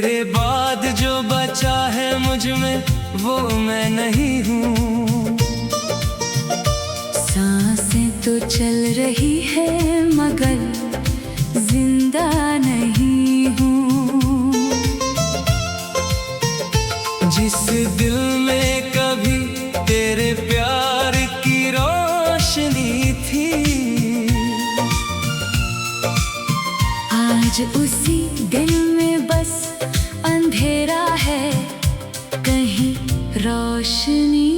तेरे बाद जो बचा है मुझ में वो मैं नहीं हूँ। सांसें तो चल रही है मगर जिंदा नहीं हूँ। जिस दिल में कभी तेरे प्यार की रोशनी थी, आज उसी दिल में बस अंधेरा है, कहीं रोशनी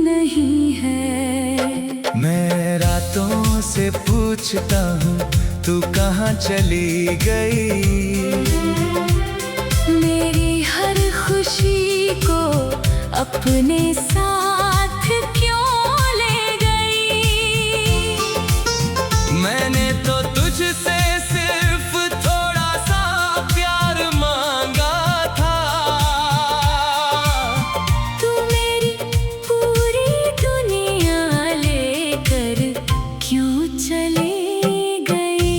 नहीं है। मैं रातों से पूछता हूँ तू कहाँ चली गई। मेरी हर खुशी को अपने साथ क्यों ले गई। मैंने तो तुझसे सिर्फ थोड़ा सा प्यार मांगा था। तू मेरी पूरी दुनिया लेकर क्यों चली गई।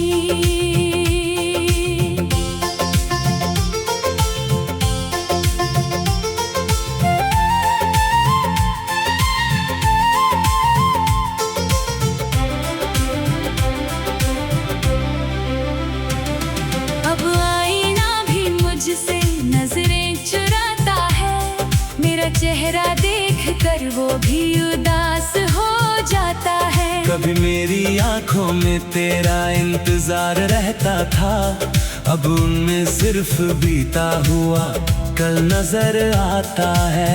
अब आईना भी मुझसे नजरें चुराता है, मेरा चेहरा देख कर वो भी उदास हो जाता है। कभी मेरी आंखों में तेरा इंतजार रहता था, अब उनमें सिर्फ बीता हुआ कल नजर आता है।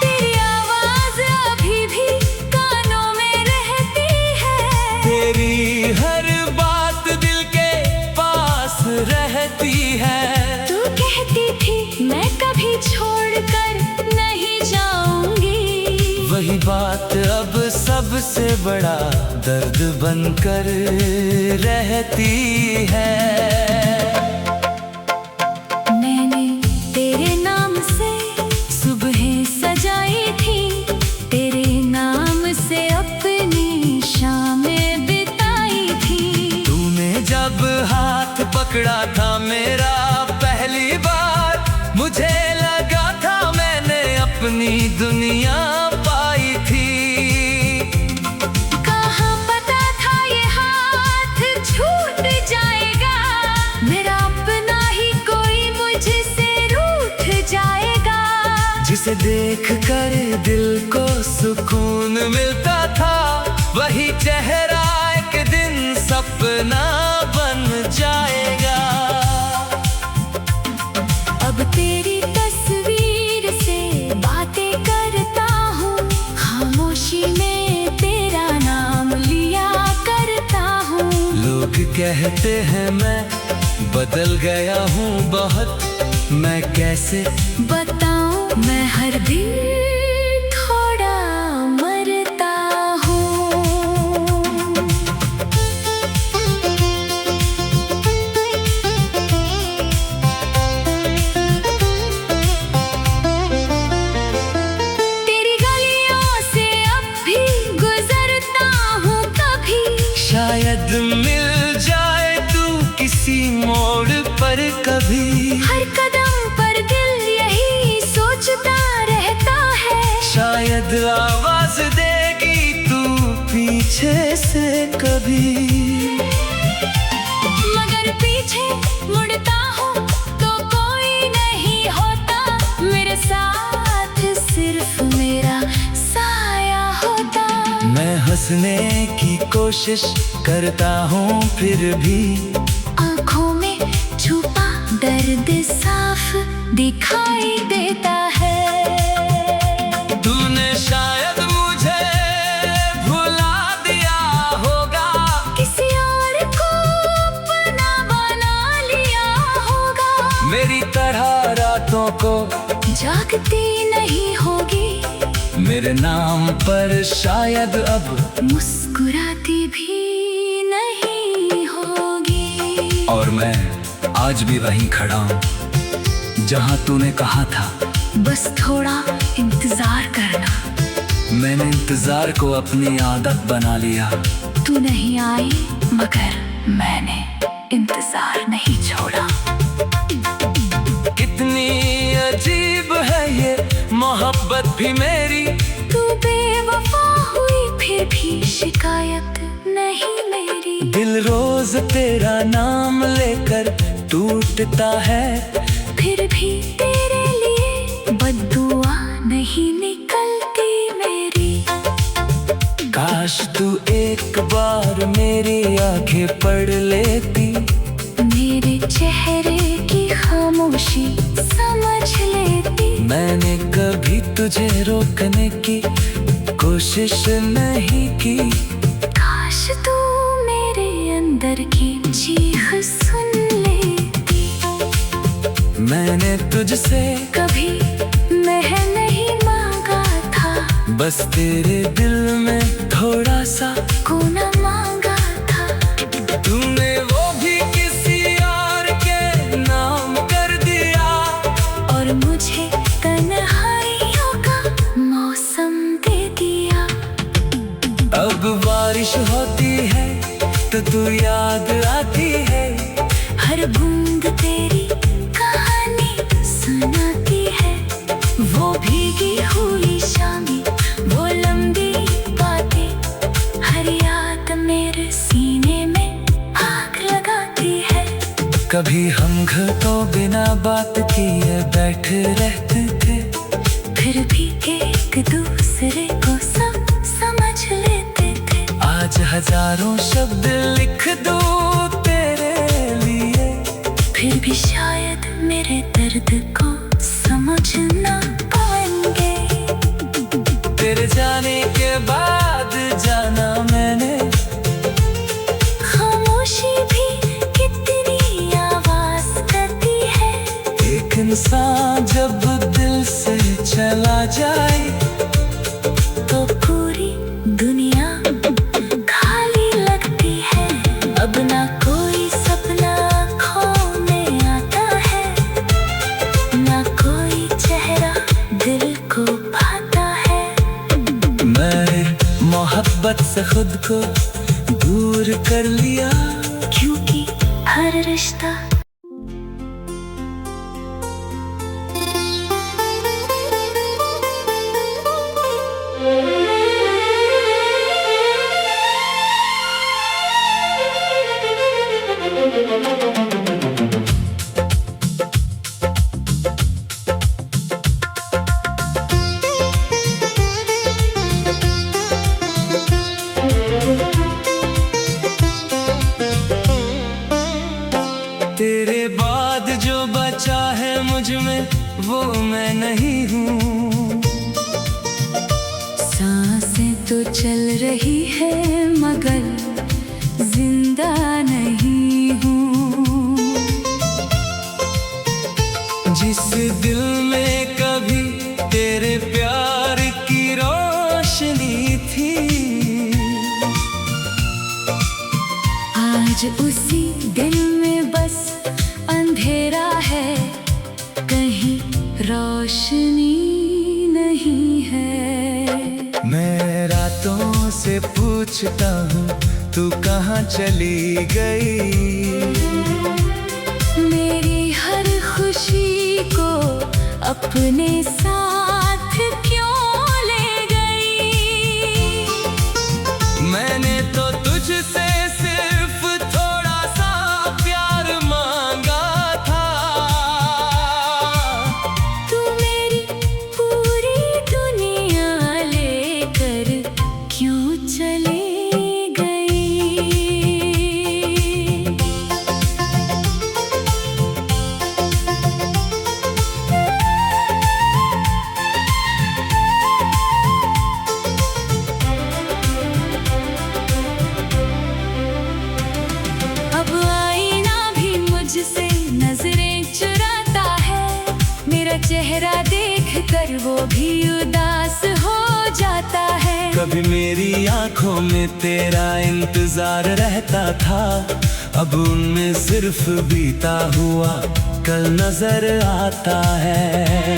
तेरी आवाज अभी भी कानों में रहती है, तेरी हर बात दिल के पास रहती है। तू कहती थी मैं कभी छोड़कर नहीं जाऊंगी, वही बात अब सबसे बड़ा दर्द बनकर रहती है। मैंने तेरे नाम से सुबहें सजाई थी, तेरे नाम से अपनी शामें बिताई थी। तूने जब हाथ पकड़ा था मेरा पहली बार, मुझे लगा था मैंने अपनी दुनिया पाई थी। कहाँ पता था ये हाथ छूट जाएगा, मेरा अपना ही कोई मुझसे रूठ जाएगा। जिसे देख कर दिल को सुकून मिलता था, वही चेहरा एक दिन सपना बन जाएगा। अब तेरी तस्वीर से बातें करता हूँ, खामोशी में तेरा नाम लिया करता हूँ। लोग कहते हैं मैं बदल गया हूँ बहुत, मैं कैसे बताऊँ मैं हर दिन थोड़ा मरता हूँ। तेरी गलियों से अब भी गुजरता हूँ कभी, शायद मिल जाए तू किसी मोड़ पर कभी। हर कदम पर दिल यही सोचता रहता है, शायद आवाज देगी तू पीछे से कभी। मगर पीछे मुड़ता हूँ तो कोई नहीं होता, मेरे साथ सिर्फ मेरा साया होता। मैं हंसने की कोशिश करता हूँ फिर भी आँखों में छुपा दर्द साफ दिखाई देता है। तूने शायद मुझे भुला दिया होगा, किसी और को अपना बना लिया होगा। मेरी तरह रातों को जागती नहीं होगी, मेरे नाम पर शायद अब मुस्कुराती भी नहीं होगी। और मैं आज भी वहीं खड़ा हूँ जहाँ तूने कहा था बस थोड़ा इंतजार करना। मैंने इंतजार को अपनी आदत बना लिया। तू नहीं आई मगर मैंने इंतजार नहीं छोड़ा। भी मेरी। तू बेवफा हुई फिर भी शिकायत नहीं मेरी। दिल रोज तेरा नाम लेकर टूटता है, फिर भी तेरे लिए बद्दुआ नहीं निकलती मेरी। काश तू एक बार मेरी आंखें पढ़ लेती, मेरे चेहरे की खामोशी समझ लेती। मैंने कभी तुझे रोकने की कोशिश नहीं की। काश तू मेरे अंदर की चीख सुन लेती। मैंने तुझसे कभी मैं नहीं मांगा था, बस तेरे दिल में थोड़ा सा कोना मांगा था। तूने वो भी किसी और के नाम कर दिया, और मुझे तन्हाइयों का मौसम दे दिया। अब बारिश होती है तो तू याद आती है, हर बूंद तेरी कहानी सुनाती है। वो भीगी हुई शामें, वो लंबी बातें, हर याद मेरे सीने में आग लगाती है। कभी हम घर तो बिना बात किए बैठे रहते थे, फिर भी एक दूसरे को सब समझ लेते थे। आज हजारों शब्द लिख दूं तेरे लिए, फिर भी शायद मेरे दर्द को समझ ना पाएंगे। तेरे जाने के बाद जाना मैंने, खामोशी भी कितनी आवाज करती है। एक इंसान जब दिल से चला जाए तो पूरी दुनिया खाली लगती है। अब ना कोई सपना आँखों में आता है, ना कोई चेहरा दिल को भाता है। मैं मोहब्बत से खुद को दूर कर लिया, क्योंकि हर रिश्ता तेरे बाद जो बचा है मुझ में वो मैं नहीं हूँ। सांसें तो चल रही है मगर जिंदा नहीं हूँ। जिस दिल में कभी तेरे प्यार की रोशनी थी, आज उसी दिल में बस अंधेरा है, कहीं रोशनी नहीं है। मैं रातों से पूछता हूँ तू कहाँ चली गई। मेरी हर खुशी को अपने साथ क्यों ले गई। मैंने तो तुझसे सिर्फ थोड़ा सा प्यार मांगा था, तू मेरी पूरी दुनिया लेकर क्यों चली गई। अब आईना भी मुझसे नजरें चुराता है, मेरा चेहरा देख कर वो भी उदास हो जाता है। कभी मेरी आंखों में तेरा इंतजार रहता था, अब उनमें सिर्फ बीता हुआ कल नजर आता है।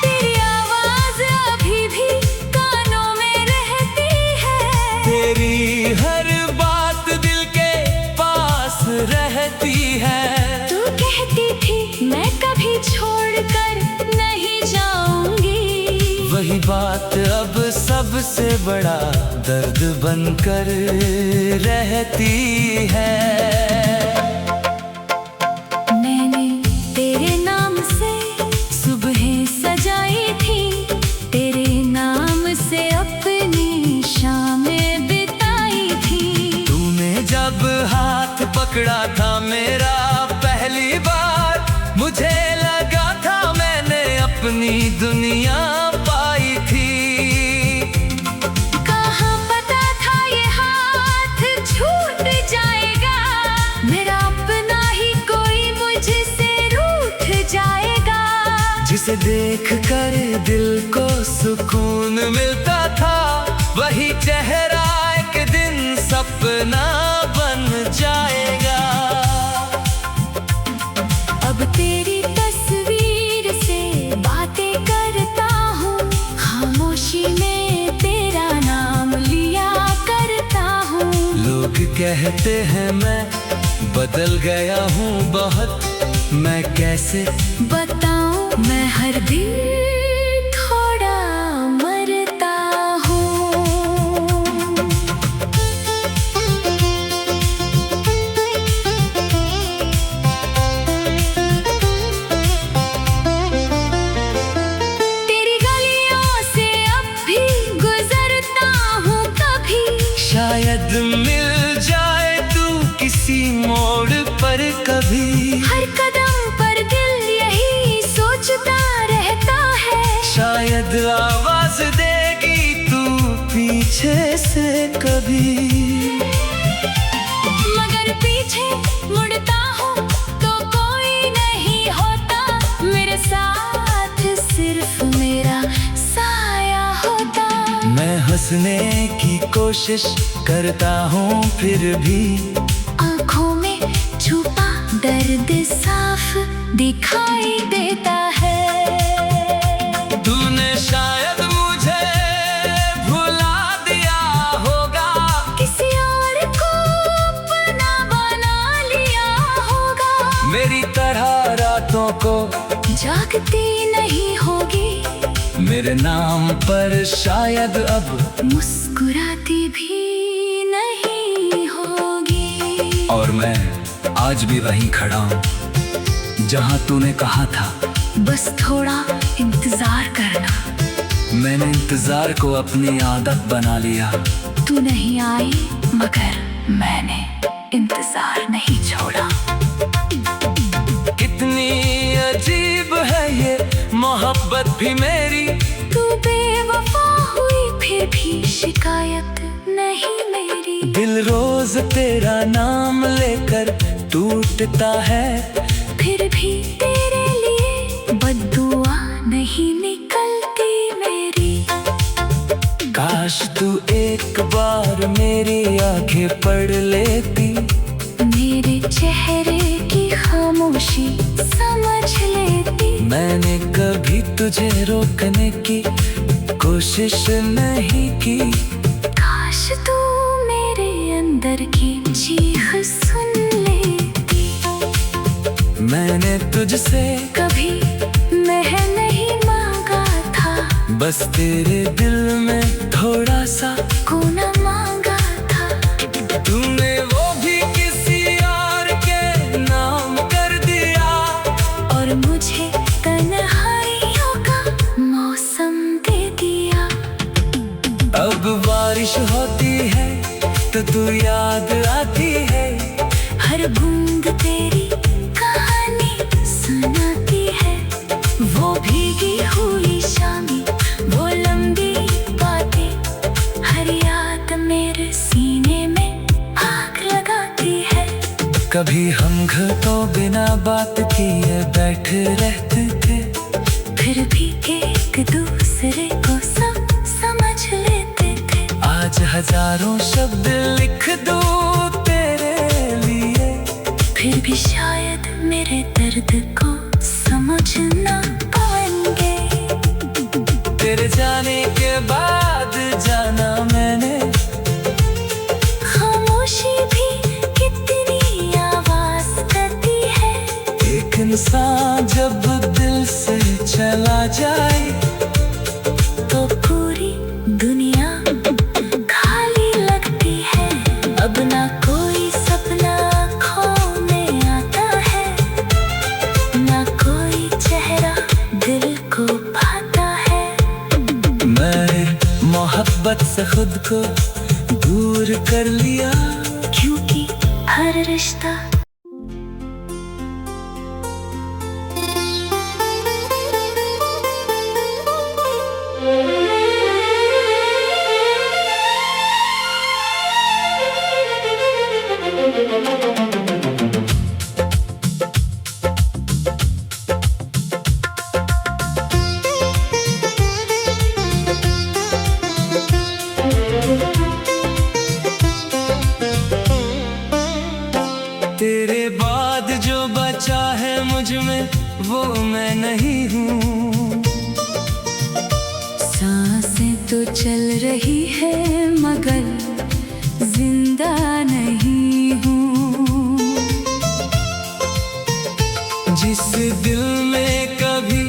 तेरी आवाज अभी भी कानों में रहती है, तेरी हर बात दिल के पास रहती है। तू कहती थी मैं कभी छोड़कर नहीं जाऊंगी, वही बात अब सबसे बड़ा दर्द बनकर रहती है। मैंने तेरे नाम से सुबहें सजाई थी, तेरे नाम से अपनी शामें बिताई थी। तूने जब हाथ पकड़ा था मेरा पहली बार, मुझे लगा था मैंने अपनी दुनिया पाई थी। कहाँ पता था ये हाथ छूट जाएगा, मेरा अपना ही कोई मुझसे रूठ जाएगा। जिसे देख कर दिल को सुकून मिलता था, वही चेहरा एक दिन सपना बन जाएगा। अब तेरी तस्वीर से बातें करता हूँ, खामोशी में तेरा नाम लिया करता हूँ। लोग कहते हैं मैं बदल गया हूँ बहुत, मैं कैसे बताऊँ मैं हर दिन थोड़ा मरता हूँ। तेरी गलियों से अब भी गुजरता हूँ कभी, शायद मिल जाए तू किसी मोड़ पर कभी। हर कदम पर दिल यही सोचता रहता है, शायद आवाज देगी तू पीछे से कभी। मगर पीछे मुड़ता हूँ तो कोई नहीं होता, मेरे साथ सिर्फ मेरा साया होता। मैं हंसने की कोशिश करता हूँ फिर भी आँखों में छुपा दर्द साफ दिखाई देता है। तूने शायद मुझे भुला दिया होगा, किसी और को अपना बना लिया होगा। मेरी तरह रातों को जागती नहीं होगी, मेरे नाम पर शायद अब मुस्कुराती भी नहीं होगी। और मैं आज भी वहीं खड़ा हूँ जहाँ तूने कहा था बस थोड़ा इंतजार करना। मैंने इंतजार को अपनी आदत बना लिया। तू नहीं आई मगर मैंने इंतजार नहीं छोड़ा। कितनी अजीब है ये मोहब्बत भी मेरी, तू बेवफा हुई फिर भी शिकायत नहीं मेरी। दिल रोज तेरा नाम लेकर टूटता है, फिर भी तेरे लिए बद्दुआ नहीं निकलती मेरी। काश तू एक बार मेरी आंखें पढ़ लेती, मेरे चेहरे की खामोशी समझ लेती। मैंने कभी तुझे रोकने की कोशिश नहीं की। काश तू मेरे अंदर की चीख सुन लेती। मैंने तुझसे कभी मैं नहीं मांगा था, बस तेरे दिल में थोड़ा सा कोना मांगा था। तूने वो भी किसी और के नाम कर दिया, और मुझे तन्हाइयों का मौसम दे दिया। अब बारिश होती है तो तू याद आती है, हर बूंद तेरी कहानी सुनाती है। वो भीगी हुई शामी, वो लंबी बातें, हर याद मेरे सीने में आग लगाती है। कभी हम घर तो बिना बात किए बैठे रहते थे, फिर भी एक दूसरे को सब समझ लेते थे। आज हजारों शब्द लिख दूं तेरे लिए, फिर भी शायद मेरे दर्द को समझ ना पाएंगे। तेरे जाने के बाद जाना मैंने, खामोशी भी कितनी आवाज करती है। एक इंसान जब दिल से चला जाए तो से खुद को दूर कर लिया, क्योंकि हर रिश्ता तेरे बाद जो बचा है मुझ में वो मैं नहीं हूँ। सांसें तो चल रही है मगर जिंदा नहीं हूँ। जिस दिल में कभी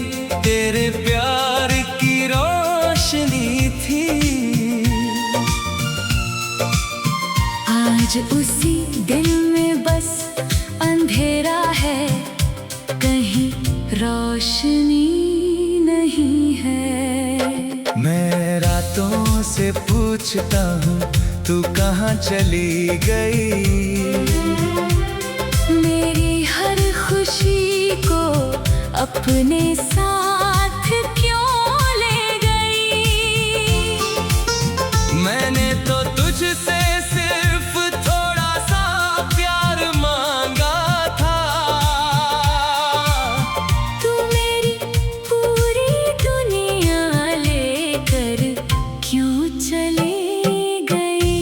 तेरे प्यार की रोशनी थी, आज उसी दिल में बस अंधेरा है, कहीं रोशनी नहीं है। मैं रातों से पूछता हूँ तू कहाँ चली गई। मेरी हर खुशी को अपने साथ क्यों ले गई। मैंने तो तुझसे सिर्फ थोड़ा सा प्यार मांगा था, तू मेरी पूरी दुनिया लेकर क्यों चली गई।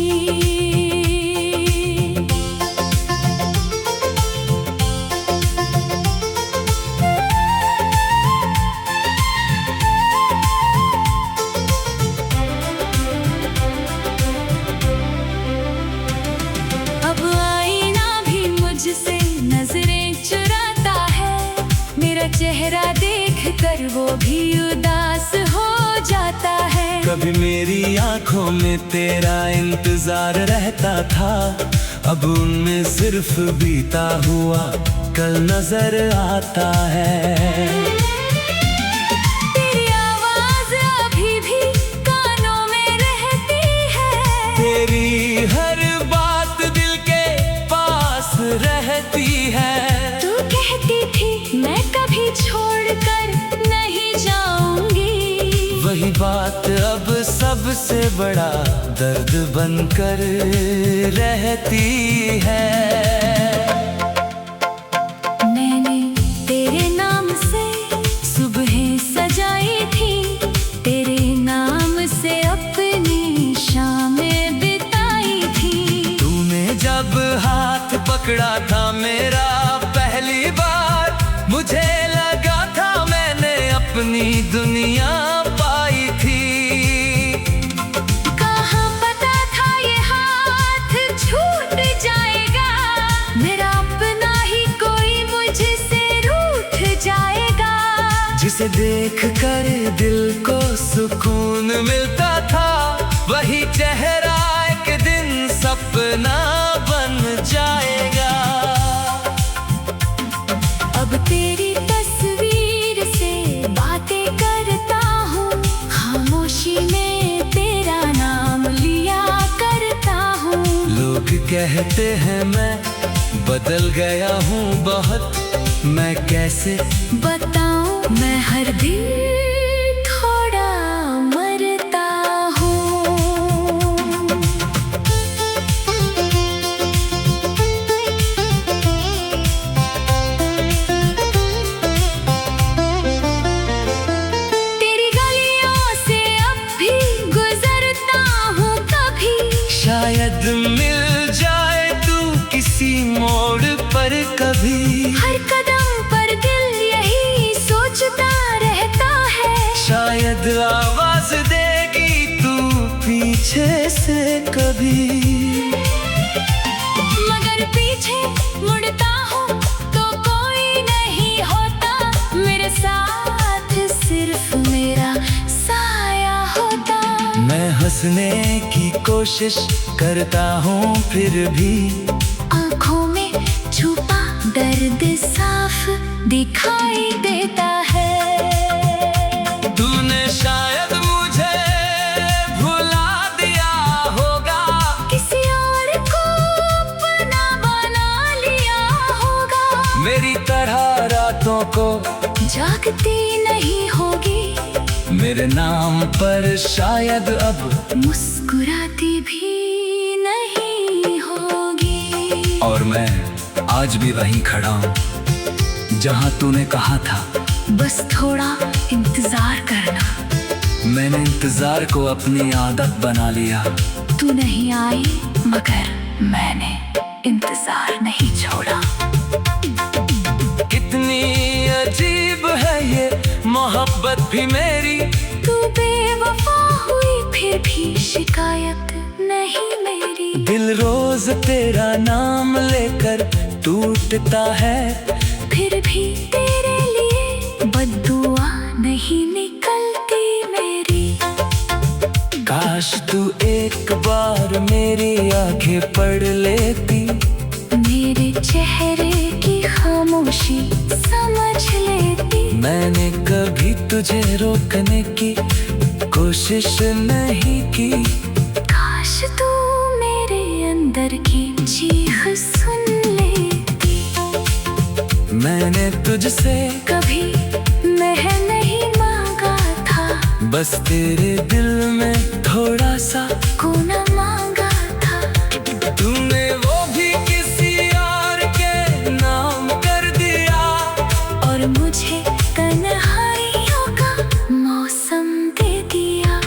अब आईना भी मुझसे नजरें चुराता है, मेरा चेहरा देख कर वो भी उदास हो जाता है। कभी मेरी आंखों में तेरा इंतजार रहता था, अब उनमें सिर्फ बीता हुआ कल नजर आता है। तेरी आवाज अभी भी कानों में रहती है, तेरी हर बात दिल के पास रहती है। तू कहती थी मैं कभी छोड़कर नहीं जाऊंगी, वही बात अब सबसे बड़ा दर्द बनकर रहती है। मैंने तेरे नाम से सुबहें सजाई थी, तेरे नाम से अपनी शामें बिताई थी। तूने जब हाथ पकड़ा था मेरा पहली बार, मुझे लगा था मैंने अपनी दुनिया पाई थी। कहाँ पता था ये हाथ छूट जाएगा, मेरा अपना ही कोई मुझसे रूठ जाएगा। जिसे देख कर दिल को सुकून मिलता था, वही चेहरा एक दिन सपना बन जाएगा। अब तेरी तस्वीर से बातें करता हूँ, खामोशी में तेरा नाम लिया करता हूँ। लोग कहते हैं मैं बदल गया हूँ बहुत, मैं कैसे बताऊँ मैं हर दिन थोड़ा मरता हूँ। तेरी गलियों से अब भी गुजरता हूँ कभी, शायद मिल जाए तू किसी मोड़ पर कभी। हर कदम पर दिल यही सोचता रहता है, शायद आवाज देगी तू पीछे से कभी। मगर पीछे मुड़ता हूँ तो कोई नहीं होता, मेरे साथ सिर्फ मेरा साया होता। मैं हंसने की कोशिश करता हूँ फिर भी आँखों में छुपा दर्द साफ दिखाई देता है। तूने शायद मुझे भुला दिया पढ़ा रातों को, जागती नहीं होगी मेरे नाम पर शायद अब मुस्कुराती भी नहीं होगी। और मैं आज भी वहीं खड़ा हूँ जहाँ तूने कहा था बस थोड़ा इंतजार करना। मैंने इंतजार को अपनी आदत बना लिया। तू नहीं आई मगर मैंने इंतजार नहीं छोड़ा। कितनी अजीब है ये मोहब्बत भी मेरी, तू बेवफा हुई फिर भी शिकायत नहीं मेरी। दिल रोज तेरा नाम लेकर टूटता है, फिर भी तेरे लिए बद्दुआ नहीं निकलती मेरी। काश तू एक बार मेरी आंखें पढ़ लेती, मेरे चेहरे की खामोशी समझ लेती। मैंने कभी तुझे रोकने की कोशिश नहीं की। काश तू मेरे अंदर की चीख सुन लेती। मैंने तुझसे कभी मैं नहीं मांगा था, बस तेरे दिल में थोड़ा सा कोना मांगा था। तूने वो भी किसी और के नाम कर दिया, और मुझे तन्हाइयों का मौसम दे दिया।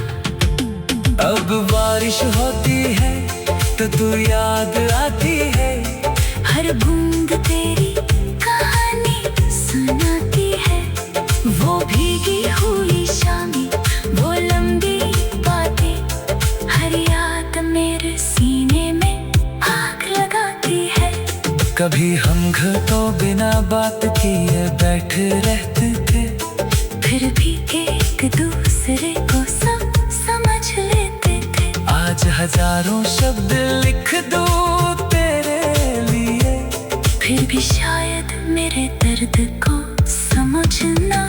अब बारिश होती है तो तू याद आती है, हर बूंद तेरी कहानी सुनाती है। वो भीगी हुई शामी, वो लंबी बातें, हर याद मेरे सीने में आग लगाती है। कभी हम घंटों बिना बात किए बैठे रहते थे, फिर भी एक दूसरे को सब समझ लेते थे। आज हजारों शब्द लिख दूं तेरे लिए, फिर भी शायद मेरे दर्द को समझना